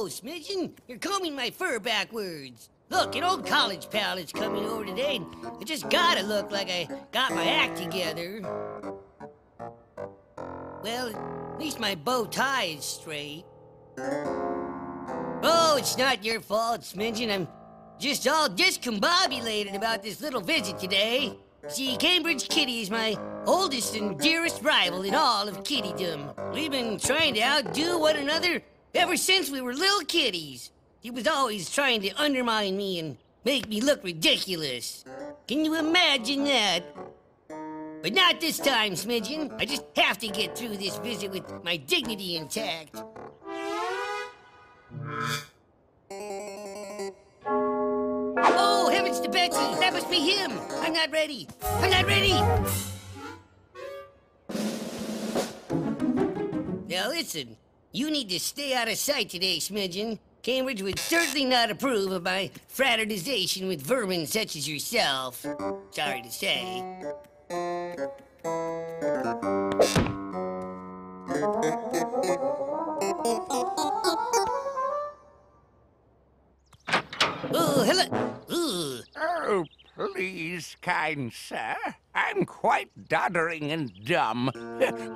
Whoa, Smidgen, you're combing my fur backwards. Look, an old college pal is coming over today, and I just gotta look like I got my act together. Well, at least my bow tie is straight. Oh, it's not your fault, Smidgen. I'm just all discombobulated about this little visit today. See, Cambridge Kitty is my oldest and dearest rival in all of kittydom. We've been trying to outdo one another ever since we were little kitties. He was always trying to undermine me and make me look ridiculous. Can you imagine that? But not this time, Smidgen. I just have to get through this visit with my dignity intact. Oh, heavens to Betsy! That must be him! I'm not ready! I'm not ready! Now listen, you need to stay out of sight today, Smidgen. Cambridge would certainly not approve of my fraternization with vermin such as yourself. Sorry to say. Oh, hello. Ooh. Oh, please, kind sir. I'm quite doddering and dumb.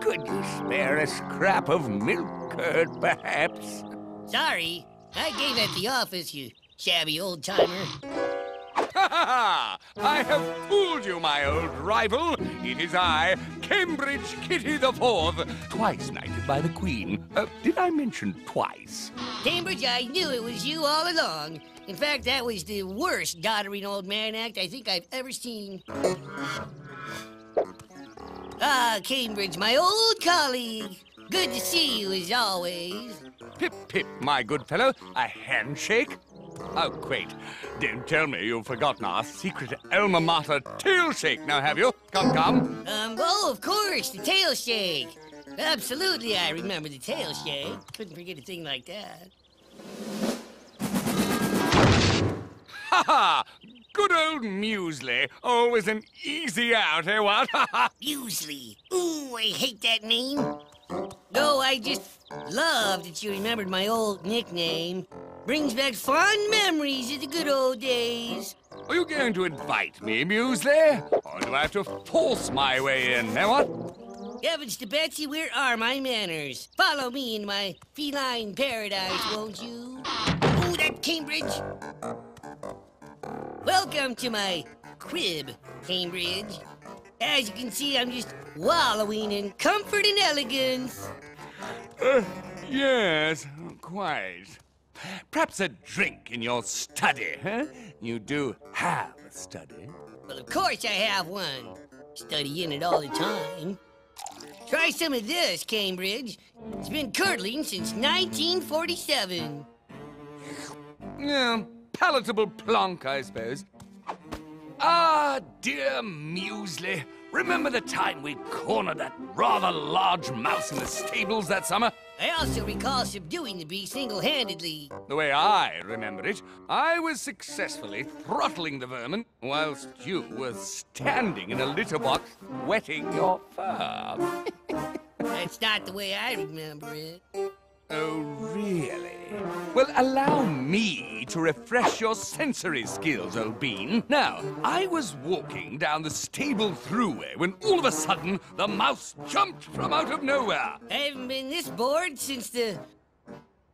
Could you spare a scrap of milk curd, perhaps? Sorry. I gave at the office, you shabby old-timer. Ha ha! I have fooled you, my old rival. It is I, Cambridge Kitty the Fourth, twice knighted by the Queen. Did I mention twice? Cambridge, I knew it was you all along. In fact, that was the worst doddering old man act I think I've ever seen. Ah, Cambridge, my old colleague. Good to see you, as always. Pip, pip, my good fellow. A handshake? Oh, wait. Don't tell me you've forgotten our secret alma mater tail shake, now have you? Come, come. Oh, of course, the tail shake. Absolutely, I remember the tail shake. Couldn't forget a thing like that. Ha ha! Good old Muesli. Always an easy out, eh, what? Ha ha! Muesli. Ooh, I hate that name. No, I just love that you remembered my old nickname. Brings back fond memories of the good old days. Are you going to invite me, Muesli? Or do I have to force my way in, eh, what? Heavens to Betsy, where are my manners? Follow me in my feline paradise, won't you? Ooh, that Cambridge. Welcome to my crib, Cambridge. As you can see, I'm just wallowing in comfort and elegance. Yes, quite. Perhaps a drink in your study, huh? You do have a study. Well, of course I have one. Study in it all the time. Try some of this, Cambridge. It's been curdling since 1947. Yeah, palatable plonk, I suppose. Ah, dear Muesli. Remember the time we cornered that rather large mouse in the stables that summer? I also recall subduing the beast single-handedly. The way I remember it, I was successfully throttling the vermin whilst you were standing in a litter box wetting your fur. That's not the way I remember it. Oh, really? Well, allow me to refresh your sensory skills, old bean. Now, I was walking down the stable throughway when all of a sudden the mouse jumped from out of nowhere. I haven't been this bored since the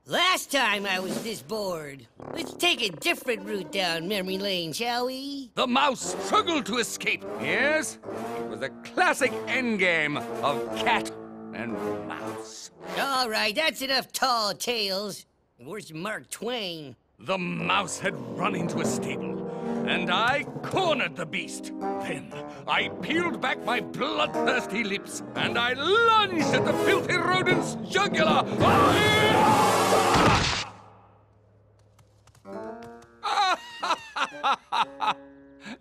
last time I was this bored. Let's take a different route down memory lane, shall we? The mouse struggled to escape. Yes, it was a classic endgame of cat and mouse. All right, that's enough tall tales. Where's Mark Twain? The mouse had run into a stable, and I cornered the beast. Then I peeled back my bloodthirsty lips, and I lunged at the filthy rodent's jugular.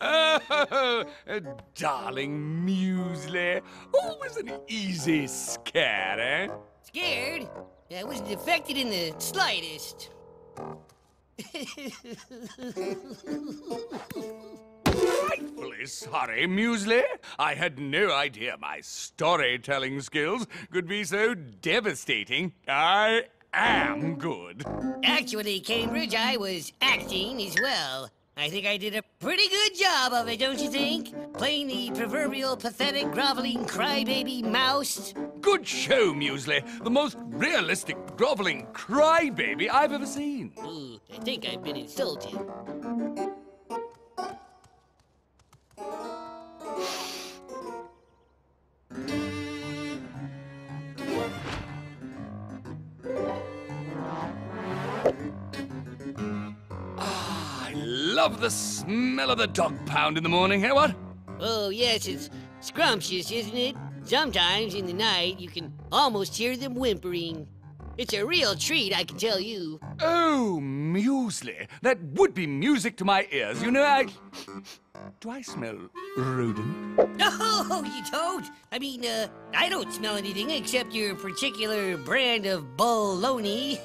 Oh, darling Muesli. Always an easy scare, eh? Scared? I wasn't affected in the slightest. Frightfully sorry, Muesli. I had no idea my storytelling skills could be so devastating. I am good. Actually, Cambridge, I was acting as well. I think I did a pretty good job of it, don't you think? Playing the proverbial pathetic, groveling crybaby mouse. Good show, Muesli. The most realistic, groveling crybaby I've ever seen. Ooh, I think I've been insulted. Love the smell of the dog pound in the morning, eh, what? Oh, yes, it's scrumptious, isn't it? Sometimes in the night, you can almost hear them whimpering. It's a real treat, I can tell you. Oh, Muesli. That would be music to my ears. You know, do I smell rodent? No, you don't. I mean, I don't smell anything except your particular brand of bologna.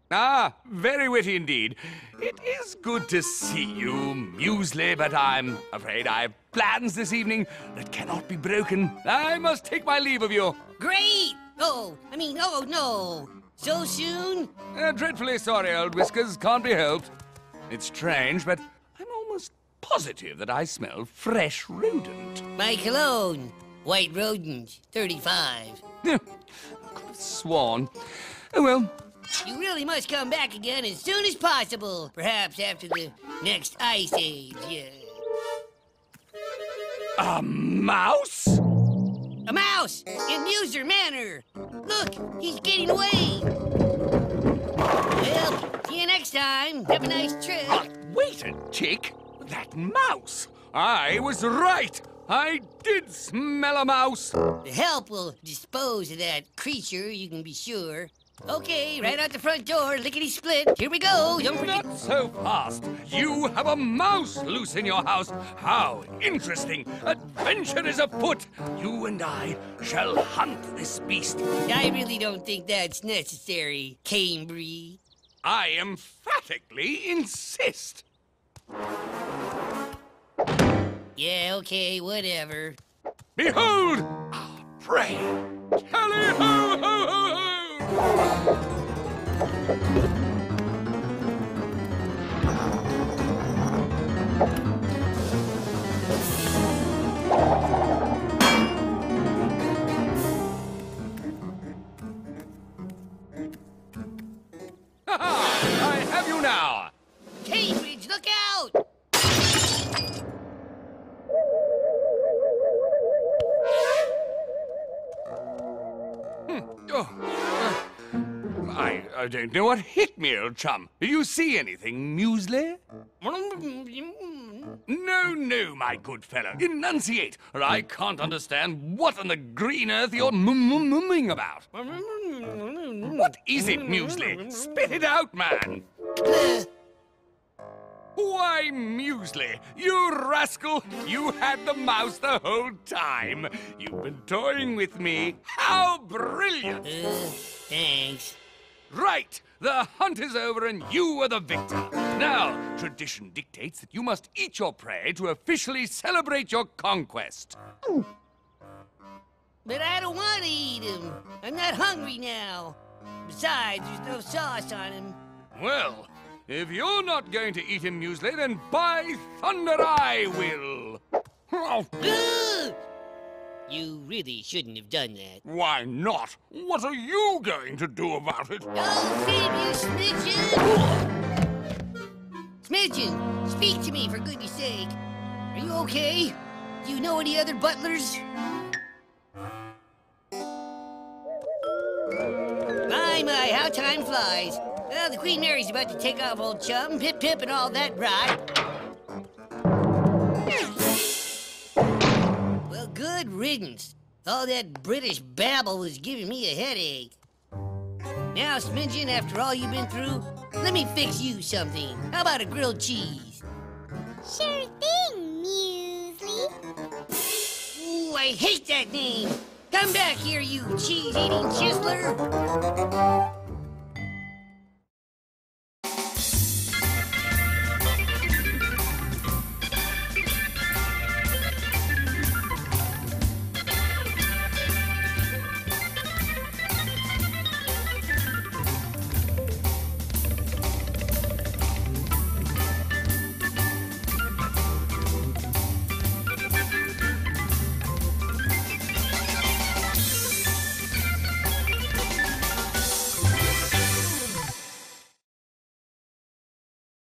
Ah, very witty indeed. It is good to see you, Muesli, but I'm afraid I have plans this evening that cannot be broken. I must take my leave of you. Great! Oh no. So soon? Dreadfully sorry, old Whiskers. Can't be helped. It's strange, but I'm almost positive that I smell fresh rodent. My cologne. White rodent. 35. I could have sworn. Oh, well. You really must come back again as soon as possible. Perhaps after the next ice age, yeah. A mouse? A mouse! In User Manor! Look, he's getting away! Well, see you next time. Have a nice trip. Wait a tick. That mouse. I was right. I did smell a mouse. The help will dispose of that creature, you can be sure. Okay, right out the front door, lickety-split. Here we go, don't forget. Not so fast. You have a mouse loose in your house. How interesting. Adventure is afoot. You and I shall hunt this beast. I really don't think that's necessary, Cambry. I emphatically insist. Yeah, okay, whatever. Behold our prey. Tally-ho-ho-ho-ho! I have you now! Cambridge, look out! I don't know what hit me, old chum. Do you see anything, Muesli? No, my good fellow. Enunciate, or I can't understand what on the green earth you're mumming about. What is it, Muesli? Spit it out, man. Why, Muesli, you rascal, you had the mouse the whole time. You've been toying with me. How brilliant! Thanks. Right, the hunt is over and you are the victor. Now, tradition dictates that you must eat your prey to officially celebrate your conquest. But I don't want to eat him. I'm not hungry now. Besides, there's no sauce on him. Well, if you're not going to eat him, Muesli, then by thunder I will. Ugh! You really shouldn't have done that. Why not? What are you going to do about it? Oh, save you, Smidgen! Smidgen, speak to me for goodness sake. Are you okay? Do you know any other butlers? My, how time flies. Well, the Queen Mary's about to take off, old chum. Pip, pip, and all that rot. Well, good riddance. All that British babble was giving me a headache. Now, Smidgen, after all you've been through, let me fix you something. How about a grilled cheese? Sure thing, Muesli. Ooh, I hate that name. Come back here, you cheese-eating chiseler.